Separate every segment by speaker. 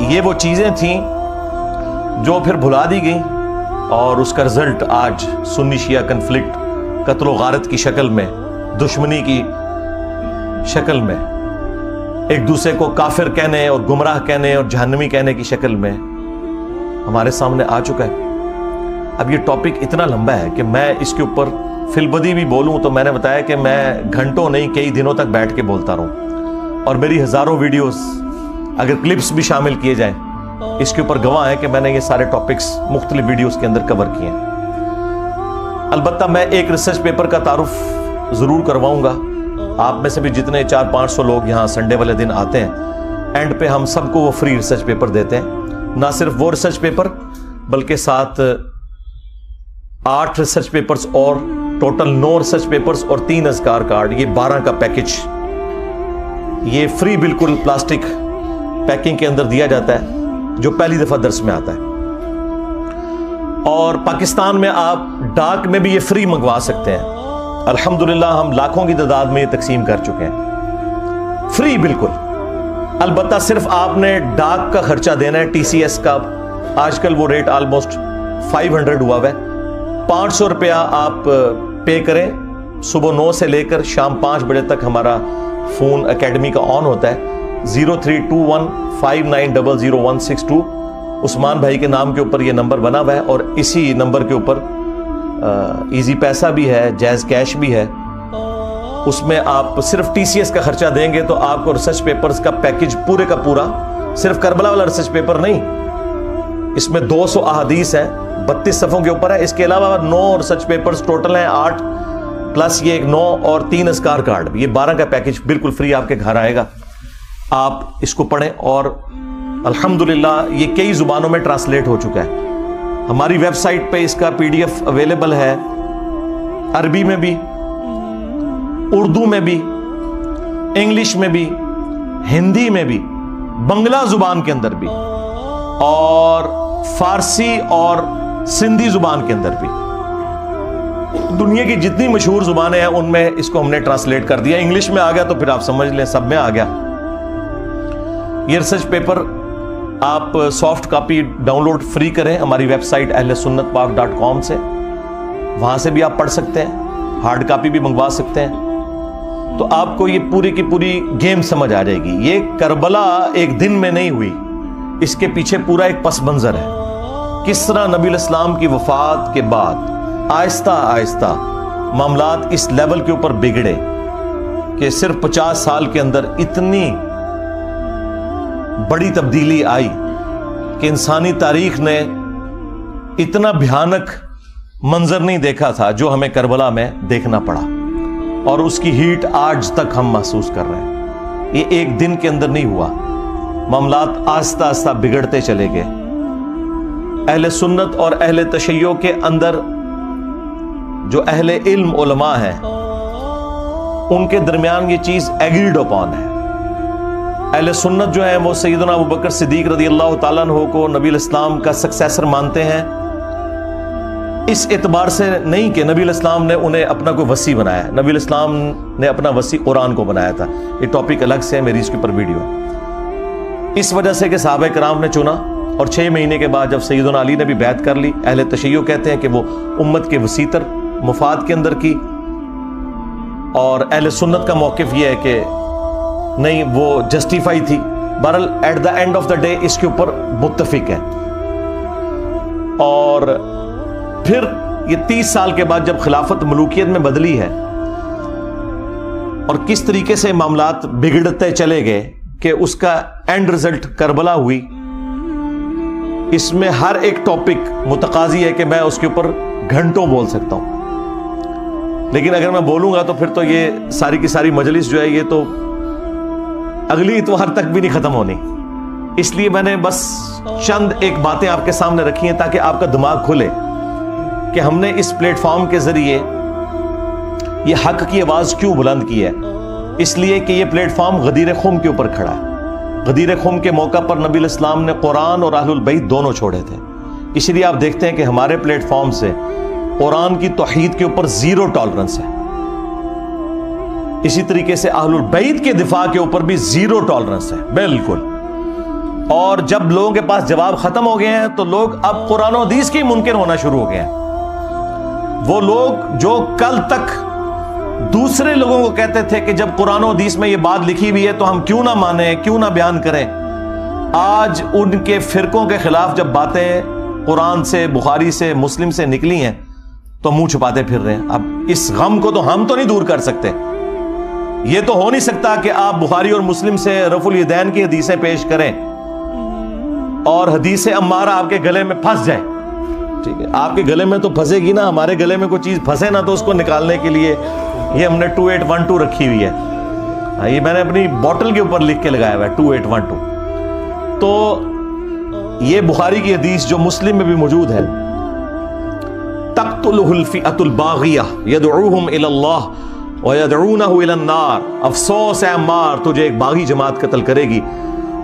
Speaker 1: یہ وہ چیزیں تھیں جو پھر بھلا دی گئیں اور اس کا رزلٹ آج سنی شیعہ کنفلکٹ، قتل و غارت کی شکل میں، دشمنی کی شکل میں، ایک دوسرے کو کافر کہنے اور گمراہ کہنے اور جہنمی کہنے کی شکل میں ہمارے سامنے آ چکا ہے۔ اب یہ ٹاپک اتنا لمبا ہے کہ میں اس کے اوپر فی البدی بھی بولوں تو میں نے بتایا کہ میں گھنٹوں نہیں کئی دنوں تک بیٹھ کے بولتا رہوں، اور میری ہزاروں ویڈیوز اگر کلپس بھی شامل کیے جائیں اس کے اوپر گواہ ہے کہ میں نے یہ سارے ٹاپکس مختلف ویڈیوز کے اندر کور کیے ہیں۔ البتہ میں ایک ریسرچ پیپر کا تعارف ضرور کرواؤں گا۔ آپ میں سے بھی جتنے 400-500 لوگ یہاں سنڈے والے دن آتے ہیں، اینڈ پہ ہم سب کو وہ فری ریسرچ پیپر دیتے ہیں۔ نہ صرف وہ ریسرچ پیپر بلکہ ساتھ 8 ریسرچ پیپرز اور ٹوٹل 9 ریسرچ پیپرز اور 3 اذکار کارڈ، یہ 12 کا پیکج یہ فری بالکل پلاسٹک پیکنگ کے اندر دیا جاتا ہے، جو پہلی دفعہ درس میں آتا ہے۔ اور پاکستان میں آپ ڈاک میں بھی یہ فری منگوا سکتے ہیں۔ الحمدللہ ہم لاکھوں کی تعداد میں یہ تقسیم کر چکے ہیں، فری بالکل۔ البتہ صرف آپ نے ڈاک کا خرچہ دینا ہے، ٹی سی ایس کا آج کل وہ ریٹ آلموسٹ 500 ہوا ہے۔ 500 روپیہ آپ پے کریں، صبح 9 سے لے کر شام 5 بجے تک ہمارا فون اکیڈمی کا آن ہوتا ہے۔ 032159000162 عثمان بھائی کے نام کے اوپر یہ نمبر بنا ہوا ہے، اور اسی نمبر کے اوپر ایزی پیسہ بھی ہے، جائز کیش بھی ہے۔ اس میں آپ صرف ٹی سی ایس کا خرچہ دیں گے تو آپ کو ریسرچ پیپرز کا پیکج پورے کا پورا، صرف کربلا والا ریسرچ پیپر نہیں، اس میں 200 احادیث ہیں، 32 صفحوں کے اوپر ہے۔ اس کے علاوہ 9 ریسرچ پیپرز ٹوٹل ہیں، 8 پلس یہ 9 اور 3 اذکار کارڈ، یہ 12 کا پیکج بالکل فری آپ کے گھر آئے گا۔ آپ اس کو پڑھیں، اور الحمدللہ یہ کئی زبانوں میں ٹرانسلیٹ ہو چکا ہے۔ ہماری ویب سائٹ پہ اس کا پی ڈی ایف اویلیبل ہے، عربی میں بھی، اردو میں بھی، انگلش میں بھی، ہندی میں بھی، بنگلہ زبان کے اندر بھی، اور فارسی اور سندھی زبان کے اندر بھی۔ دنیا کی جتنی مشہور زبانیں ہیں ان میں اس کو ہم نے ٹرانسلیٹ کر دیا۔ انگلش میں آ گیا تو پھر آپ سمجھ لیں سب میں آ گیا۔ یہ ریسرچ پیپر آپ soft copy download free کریں ہماری ویب سائٹ اہلسنتپاک.com سے، وہاں سے بھی آپ پڑھ سکتے ہیں، ہارڈ کاپی بھی منگوا سکتے ہیں، تو آپ کو یہ پوری کی پوری گیم سمجھ آ جائے گی۔ یہ کربلا ایک دن میں نہیں ہوئی، اس کے پیچھے پورا ایک پس منظر ہے، کس طرح نبی الاسلام کی وفات کے بعد آہستہ آہستہ معاملات اس لیول کے اوپر بگڑے کہ صرف 50 سال کے اندر اتنی بڑی تبدیلی آئی کہ انسانی تاریخ نے اتنا بھیانک منظر نہیں دیکھا تھا جو ہمیں کربلا میں دیکھنا پڑا، اور اس کی ہیٹ آج تک ہم محسوس کر رہے ہیں۔ یہ ایک دن کے اندر نہیں ہوا، معاملات آہستہ آہستہ بگڑتے چلے گئے۔ اہل سنت اور اہل تشیع کے اندر جو اہل علم علماء ہیں ان کے درمیان یہ چیز ایگریڈ اپون ہے۔ اہل سنت جو ہیں وہ سیدنا ابوبکر صدیق رضی اللہ تعالیٰ عنہ کو نبی الاسلام کا سکسیسر مانتے ہیں، اس اعتبار سے نہیں کہ نبی الاسلام نے انہیں اپنا کوئی وصی بنایا، نبی الاسلام نے اپنا وصی قرآن کو بنایا تھا۔ یہ ٹاپک الگ سے ہے، میری اس کے اوپر ویڈیو ہے۔ اس وجہ سے کہ صحابہ کرام نے چنا، اور 6 مہینے کے بعد جب سیدنا علی نے بھی بیعت کر لی، اہل تشیع کہتے ہیں کہ وہ امت کے وسیع تر مفاد کے اندر کی، اور اہل سنت کا موقف یہ ہے کہ نہیں، وہ جسٹیفائی تھی۔ بہرحال at the end of the day اس کے اوپر متفق ہے۔ اور پھر یہ 30 سال کے بعد جب خلافت ملوکیت میں بدلی ہے، اور کس طریقے سے معاملات بگڑتے چلے گئے کہ اس کا اینڈ رزلٹ کربلا ہوئی، اس میں ہر ایک ٹاپک متقاضی ہے کہ میں اس کے اوپر گھنٹوں بول سکتا ہوں، لیکن اگر میں بولوں گا تو پھر تو یہ ساری کی ساری مجلس جو ہے یہ تو اگلی اتوار تک بھی نہیں ختم ہونی۔ اس لیے میں نے بس چند ایک باتیں آپ کے سامنے رکھی ہیں تاکہ آپ کا دماغ کھلے کہ ہم نے اس پلیٹ فارم کے ذریعے یہ حق کی آواز کیوں بلند کی ہے۔ اس لیے کہ یہ پلیٹ فارم غدیر خم کے اوپر کھڑا ہے۔ غدیر خم کے موقع پر نبی الاسلام نے قرآن اور اہل البیت دونوں چھوڑے تھے، اس لیے آپ دیکھتے ہیں کہ ہمارے پلیٹ فارم سے قرآن کی توحید کے اوپر 0 ٹالرنس ہے، اسی طریقے سے اہل البیت کے دفاع کے اوپر بھی 0 ٹالرنس ہے بالکل۔ اور جب لوگوں کے پاس جواب ختم ہو گئے ہیں تو لوگ اب قرآن و حدیث کے منکر ہونا شروع ہو گئے ہیں. وہ لوگ جو کل تک دوسرے لوگوں کو کہتے تھے کہ جب قرآن و حدیث میں یہ بات لکھی ہوئی ہے تو ہم کیوں نہ مانیں, کیوں نہ بیان کریں, آج ان کے فرقوں کے خلاف جب باتیں قرآن سے, بخاری سے, مسلم سے نکلی ہیں تو منہ چھپاتے پھر رہے ہیں. اب اس غم کو تو ہم تو نہیں دور کر سکتے. یہ تو ہو نہیں سکتا کہ آپ بخاری اور مسلم سے رفع الیدین کی حدیثیں پیش کریں اور حدیث امارہ آپ کے گلے میں پھنس جائے. ٹھیک ہے, آپ کے گلے میں تو پھنسے گی نا, ہمارے گلے میں کوئی چیز پھنسے نا تو اس کو نکالنے کے لیے یہ ہم نے 2812 رکھی ہوئی ہے. یہ میں نے اپنی بوٹل کے اوپر لکھ کے لگایا ہوا ہے 2812. تو یہ بخاری کی حدیث جو مسلم میں بھی موجود ہے, تقتلہ الفئۃ الباغیہ یدعوہم الی اللہ ویدعونہ الی النار. افسوس ہے عمار, تجھے ایک باغی جماعت قتل کرے گی,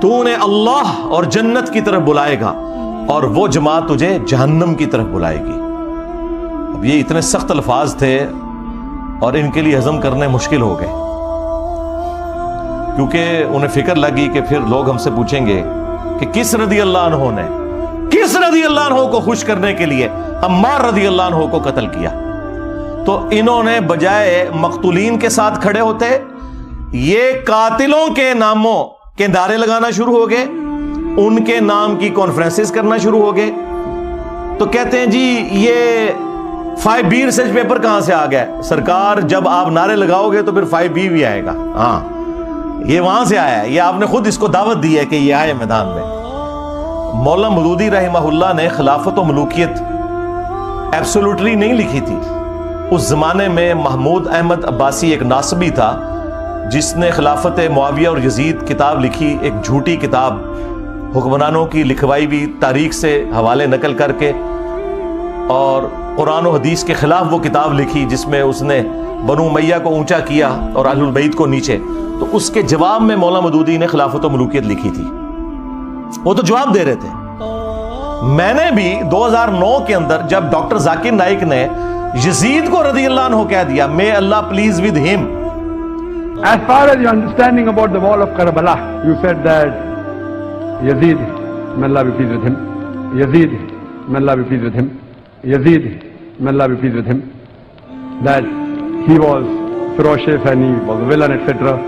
Speaker 1: تو انہیں اللہ اور جنت کی طرف بلائے گا اور وہ جماعت تجھے جہنم کی طرف بلائے گی. اب یہ اتنے سخت الفاظ تھے اور ان کے لیے ہضم کرنے مشکل ہو گئے, کیونکہ انہیں فکر لگی کہ پھر لوگ ہم سے پوچھیں گے کہ کس رضی اللہ عنہ نے, کس رضی اللہ عنہ کو خوش کرنے کے لیے عمار رضی اللہ عنہ کو قتل کیا. تو انہوں نے بجائے مقتولین کے ساتھ کھڑے ہوتے یہ قاتلوں کے ناموں کے نعرے لگانا شروع ہو گئے, ان کے نام کی کانفرنسز کرنا شروع ہو گئے. تو کہتے ہیں جی یہ 5B ریسرچ پیپر کہاں سے آ گیا؟ سرکار جب آپ نعرے لگاؤ گے تو پھر 5B بھی آئے گا. ہاں یہ وہاں سے آیا ہے, یہ آپ نے خود اس کو دعوت دی ہے کہ یہ آئے میدان میں. مولانا مودودی رحمہ اللہ نے خلافت و ملوکیت ایبسولوٹلی نہیں لکھی تھی. اس زمانے میں محمود احمد عباسی ایک ناصبی تھا جس نے خلافت معاویہ اور یزید کتاب لکھی, ایک جھوٹی کتاب حکمرانوں کی لکھوائی بھی تاریخ سے حوالے نقل کر کے, اور قرآن و حدیث کے خلاف وہ کتاب لکھی جس میں اس نے بنو امیہ کو اونچا کیا اور اہل البیت کو نیچے. تو اس کے جواب میں مولانا مودودی نے خلافت و ملوکیت لکھی تھی. وہ تو جواب دے رہے تھے. میں نے بھی 2009 کے اندر جب ڈاکٹر ذاکر نائک نے یزید کو رضی اللہ عنہ کہہ دیا, may Allah please with him.
Speaker 2: As far as your understanding about the wall of Karbala, you said that Yazid, may Allah be pleased with him, Yazid, may Allah be pleased with him, Yazid, may Allah be pleased with him, that he was ferocious and he was a villain, etc.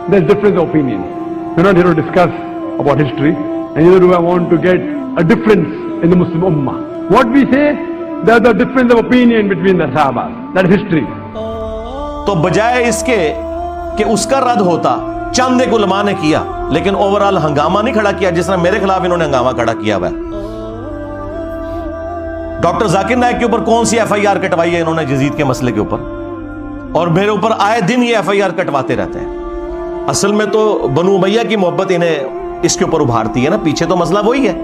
Speaker 2: There's difference of opinion. We're not here to discuss about history, and neither do I want to get a difference in the Muslim Ummah. What we say, there's a difference of opinion between the Sahaba. That is history.
Speaker 1: تو بجائے اس کے کہ اس کا رد ہوتا, چند ایک علماء نے کیا, لیکن اوورال ہنگامہ نہیں کھڑا کیا جس طرح میرے خلاف انہوں نے ہنگامہ کھڑا کیا ہوا ہے. ڈاکٹر ذاکر نائک کے اوپر کون سی FIR کٹوائی ہے انہوں نے یزید کے مسئلے کے اوپر, اور میرے اوپر آئے دن یہ FIR کٹواتے رہتے ہیں. اصل میں تو بنو امیہ کی محبت انہیں اس کے اوپر ابھارتی ہے نا, پیچھے تو مسئلہ وہی ہے.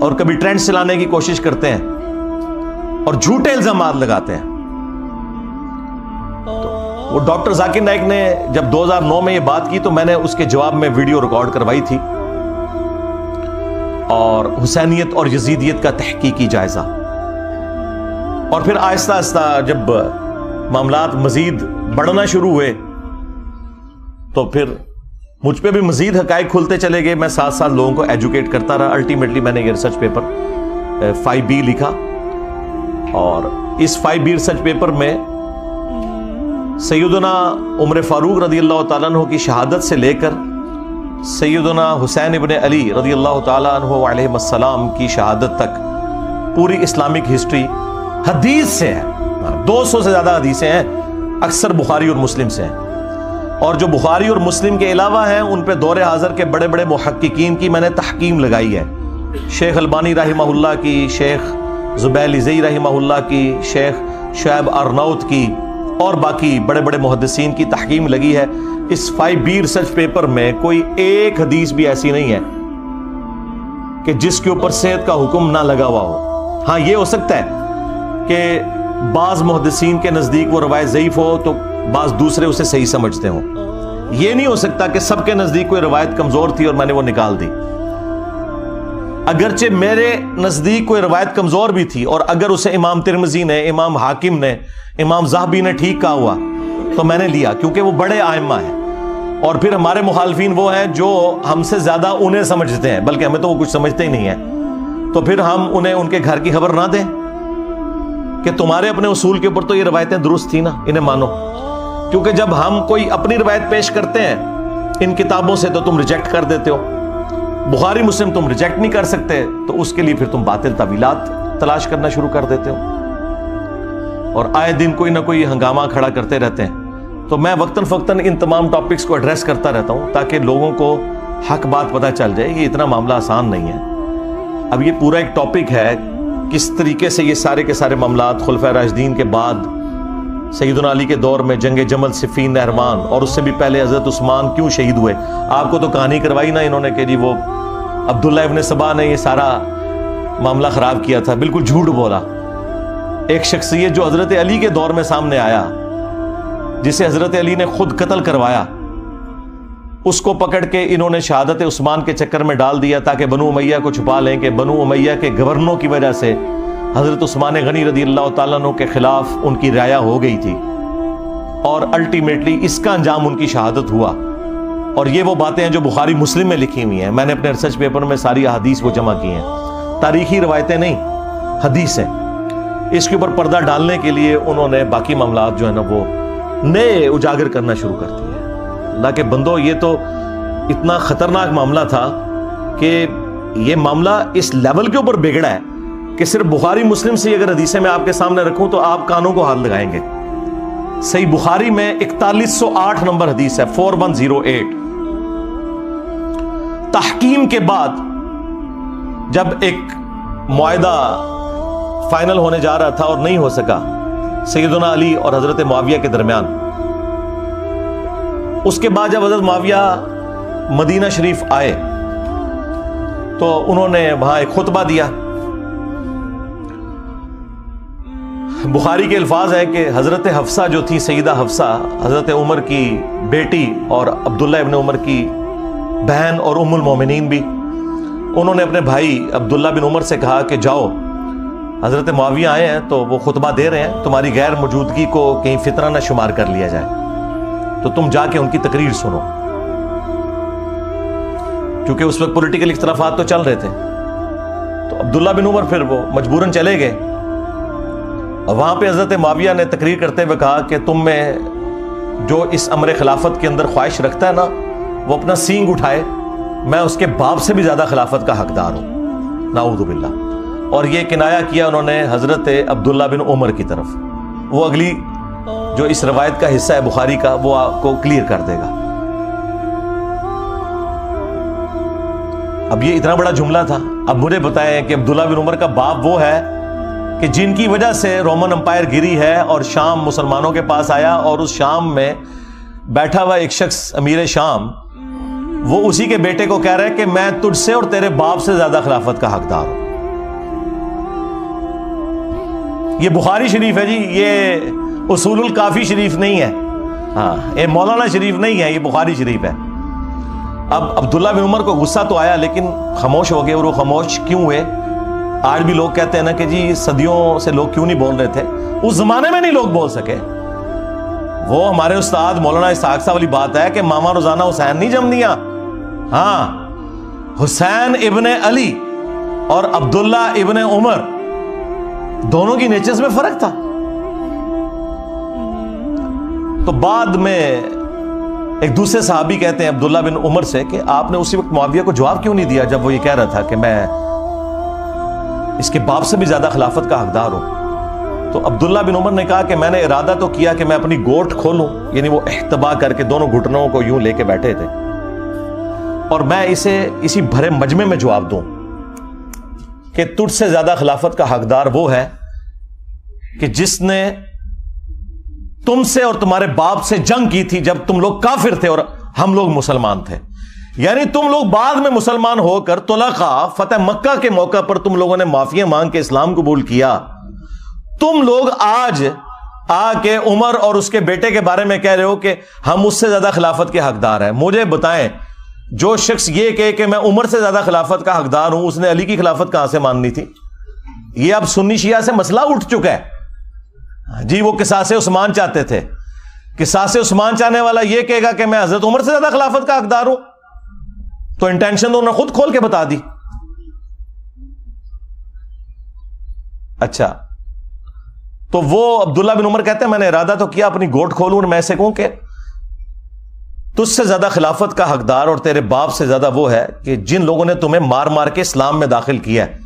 Speaker 1: اور کبھی ٹرینڈ چلانے کی کوشش کرتے ہیں اور جھوٹے الزامات لگاتے ہیں. وہ ڈاکٹر ذاکر نائک نے جب 2009 میں یہ بات کی تو میں نے اس کے جواب میں ویڈیو ریکارڈ کروائی تھی, اور حسینیت اور یزیدیت کا تحقیقی جائزہ. اور پھر آہستہ آہستہ جب معاملات مزید بڑھنا شروع ہوئے تو پھر مجھ پہ بھی مزید حقائق کھلتے چلے گئے. میں ساتھ ساتھ لوگوں کو ایجوکیٹ کرتا رہا. الٹیمیٹلی میں نے یہ ریسرچ پیپر 5B لکھا, اور اس 5B ریسرچ پیپر میں سیدنا عمر فاروق رضی اللہ تعالیٰ عنہ کی شہادت سے لے کر سیدنا حسین ابن علی رضی اللہ تعالیٰ عنہ علیہ السلام کی شہادت تک پوری اسلامک ہسٹری حدیث سے ہے. 200 سے زیادہ حدیثیں ہیں, اکثر بخاری اور مسلم سے ہیں. اور جو بخاری اور مسلم کے علاوہ ہیں ان پہ دور حاضر کے بڑے بڑے محققین کی میں نے تحکیم لگائی ہے. شیخ البانی رحمہ اللہ کی, شیخ زبیل زئی رحمہ اللہ کی, شیخ شعیب ارناؤت کی, اور باقی بڑے بڑے محدثین کی تحکیم لگی ہے. اس 5B ریسرچ پیپر میں کوئی ایک حدیث بھی ایسی نہیں ہے کہ جس کے اوپر صحت کا حکم نہ لگا ہوا ہو. ہاں یہ ہو سکتا ہے کہ بعض محدثین کے نزدیک وہ روایت ضعیف ہو تو بعض دوسرے اسے صحیح سمجھتے ہوں. یہ نہیں ہو سکتا کہ سب کے نزدیک کوئی روایت کمزور تھی اور میں نے وہ نکال دی. اگرچہ میرے نزدیک کوئی روایت کمزور بھی تھی, اور اگر اسے امام ترمذی نے, امام حاکم نے, امام ذہبی نے ٹھیک کہا ہوا تو میں نے لیا, کیونکہ وہ بڑے آئمہ ہیں. اور پھر ہمارے مخالفین وہ ہیں جو ہم سے زیادہ انہیں سمجھتے ہیں، بلکہ ہمیں تو وہ کچھ سمجھتے ہی نہیں ہیں، تو پھر ہم انہیں ان کے گھر کی خبر نہ دیں کہ تمہارے اپنے اصول کے اوپر تو یہ روایتیں درست تھی نا، انہیں مانو. کیونکہ جب ہم کوئی اپنی روایت پیش کرتے ہیں ان کتابوں سے تو تم ریجیکٹ کر دیتے ہو. بخاری مسلم تم ریجیکٹ نہیں کر سکتے تو اس کے لیے پھر تم باطل تعویلات تلاش کرنا شروع کر دیتے ہو، اور آئے دن کوئی نہ کوئی ہنگامہ کھڑا کرتے رہتے ہیں. تو میں وقتاً فوقتاً ان تمام ٹاپکس کو ایڈریس کرتا رہتا ہوں تاکہ لوگوں کو حق بات پتہ چل جائے. یہ اتنا معاملہ آسان نہیں ہے. اب یہ پورا ایک ٹاپک ہے کس طریقے سے یہ سارے کے سارے معاملات خلفائے راشدین کے بعد سیدنا علی کے دور میں جنگ جمل، صفین، نہروان، اور اس سے بھی پہلے حضرت عثمان کیوں شہید ہوئے. آپ کو تو کہانی کروائی نا انہوں نے کہ جی وہ عبداللہ ابن سبا نے یہ سارا معاملہ خراب کیا تھا. بالکل جھوٹ بولا. ایک شخصیت جو حضرت علی کے دور میں سامنے آیا، جسے حضرت علی نے خود قتل کروایا، اس کو پکڑ کے انہوں نے شہادت عثمان کے چکر میں ڈال دیا تاکہ بنو امیہ کو چھپا لیں کہ بنو امیہ کے گورنروں کی وجہ سے حضرت عثمان غنی رضی اللہ تعالیٰ عنہ کے خلاف ان کی رعایا ہو گئی تھی، اور الٹیمیٹلی اس کا انجام ان کی شہادت ہوا. اور یہ وہ باتیں ہیں جو بخاری مسلم میں لکھی ہوئی ہیں. میں نے اپنے ریسرچ پیپر میں ساری احادیث وہ جمع کی ہیں، تاریخی روایتیں نہیں، حدیث ہیں. اس کے اوپر پردہ ڈالنے کے لیے انہوں نے باقی معاملات جو ہے نا وہ نئے اجاگر کرنا شروع کر دیے. اللہ کے بندو، یہ تو اتنا خطرناک معاملہ تھا کہ یہ معاملہ اس لیول کے اوپر بگڑا ہے کہ صرف بخاری مسلم سے اگر حدیثیں میں آپ کے سامنے رکھوں تو آپ کانوں کو ہاتھ لگائیں گے. صحیح بخاری میں 4108 نمبر حدیث ہے، 4108. تحکیم کے بعد جب ایک معاہدہ فائنل ہونے جا رہا تھا اور نہیں ہو سکا سیدنا علی اور حضرت معاویہ کے درمیان، اس کے بعد جب حضرت معاویہ مدینہ شریف آئے تو انہوں نے وہاں ایک خطبہ دیا. بخاری کے الفاظ ہے کہ حضرت حفصہ جو تھی، سیدہ حفصہ، حضرت عمر کی بیٹی اور عبداللہ ابن عمر کی بہن اور ام المومنین بھی، انہوں نے اپنے بھائی عبداللہ بن عمر سے کہا کہ جاؤ، حضرت معاویہ آئے ہیں تو وہ خطبہ دے رہے ہیں، تمہاری غیر موجودگی کو کہیں فتنہ نہ شمار کر لیا جائے، تو تم جا کے ان کی تقریر سنو. کیونکہ اس وقت پولیٹیکل اختلافات تو چل رہے تھے. تو عبداللہ بن عمر پھر وہ مجبوراً چلے گئے. وہاں پہ حضرت معاویہ نے تقریر کرتے ہوئے کہا کہ تم میں جو اس امر خلافت کے اندر خواہش رکھتا ہے نا، وہ اپنا سینگ اٹھائے، میں اس کے باپ سے بھی زیادہ خلافت کا حقدار ہوں، نعوذ باللہ. اور یہ کنایا کیا انہوں نے حضرت عبداللہ بن عمر کی طرف. وہ اگلی جو اس روایت کا حصہ ہے بخاری کا، وہ آپ کو کلیئر کر دے گا. اب یہ اتنا بڑا جملہ تھا. اب مجھے بتائیں کہ عبداللہ بن عمر کا باپ وہ ہے کہ جن کی وجہ سے رومن امپائر گری ہے اور شام مسلمانوں کے پاس آیا، اور اس شام میں بیٹھا ہوا ایک شخص امیر شام، وہ اسی کے بیٹے کو کہہ رہا ہے کہ میں تجھ سے اور تیرے باپ سے زیادہ خلافت کا حقدار ہوں. یہ بخاری شریف ہے جی، یہ اصول الکافی شریف نہیں ہے، ہاں یہ مولانا شریف نہیں ہے، یہ بخاری شریف ہے. اب عبداللہ بن عمر کو غصہ تو آیا لیکن خاموش ہو گئے. اور وہ خاموش کیوں ہوئے؟ آج بھی لوگ کہتے ہیں نا کہ جی صدیوں سے لوگ کیوں نہیں بول رہے تھے. اس زمانے میں نہیں لوگ بول سکے. وہ ہمارے استاد مولانا اسحاق صاحب والی بات ہے کہ ماما روزانہ حسین نہیں جم دیا. ہاں، حسین ابن علی اور عبداللہ ابن عمر دونوں کی نیچرز میں فرق تھا. تو بعد میں ایک دوسرے صحابی کہتے ہیں عبداللہ بن عمر سے کہ آپ نے اسی وقت معاویہ کو جواب کیوں نہیں دیا جب وہ یہ کہہ رہا تھا کہ میں اس کے باپ سے بھی زیادہ خلافت کا حقدار ہوں. تو عبداللہ بن عمر نے کہا کہ میں نے ارادہ تو کیا کہ میں اپنی گوٹ کھولوں، یعنی وہ احتبا کر کے دونوں گھٹنوں کو یوں لے کے بیٹھے تھے، اور میں اسے اسی بھرے مجمع میں جواب دوں کہ تجھ سے زیادہ خلافت کا حقدار وہ ہے کہ جس نے تم سے اور تمہارے باپ سے جنگ کی تھی جب تم لوگ کافر تھے اور ہم لوگ مسلمان تھے. یعنی تم لوگ بعد میں مسلمان ہو کر طلقاء فتح مکہ کے موقع پر تم لوگوں نے معافیاں مانگ کے اسلام قبول کیا. تم لوگ آج آ کے عمر اور اس کے بیٹے کے بارے میں کہہ رہے ہو کہ ہم اس سے زیادہ خلافت کے حقدار ہیں. مجھے بتائیں، جو شخص یہ کہے کہ میں عمر سے زیادہ خلافت کا حقدار ہوں، اس نے علی کی خلافت کہاں سے ماننی تھی؟ یہ اب سنی شیعہ سے مسئلہ اٹھ چکا ہے. جی وہ قصاص عثمان چاہتے تھے قصاص عثمان چاہنے والا یہ کہے گا کہ میں حضرت عمر سے زیادہ خلافت کا حقدار ہوں، تو انٹینشن تو انہوں نے خود کھول کے بتا دی. اچھا، تو وہ عبداللہ بن عمر کہتے ہیں میں نے ارادہ تو کیا اپنی گوٹ کھولوں اور میں ایسے کہوں کہ تجھ سے زیادہ خلافت کا حقدار اور تیرے باپ سے زیادہ وہ ہے کہ جن لوگوں نے تمہیں مار مار کے اسلام میں داخل کیا ہے.